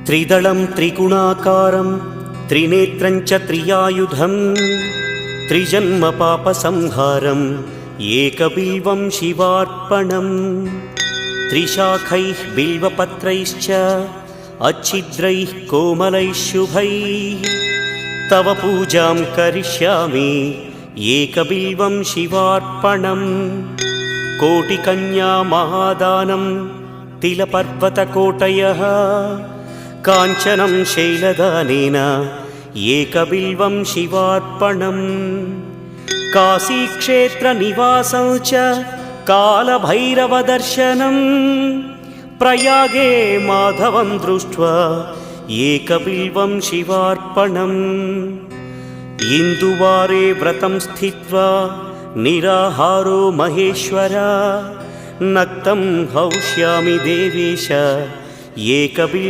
त्रिदलं त्रिगुणाकारं त्रिनेत्रं च त्रियायुधं त्रिजन्म पापसंहारम् एकबिल्वं शिवार्पणम् त्रिशाखैः बिल्वपत्रैश्च अच्छिद्रैः कोमलैः शुभैः तव पूजां करिष्यामि एकबिल्वं शिवार्पणम् कोटिकन्या महादानं तिलपर्वतकोटयः काञ्चनं शैलदानेन एकबिल्वं शिवार्पणम् काशीक्षेत्रनिवासं च कालभैरवदर्शनं प्रयागे माधवं दृष्ट्वा एकबिल्वं शिवार्पणम् इन्दुवारे व्रतं स्थित्वा निराहारो महेश्वर नक्तं हौष्यामि देवेश एकबिल्वं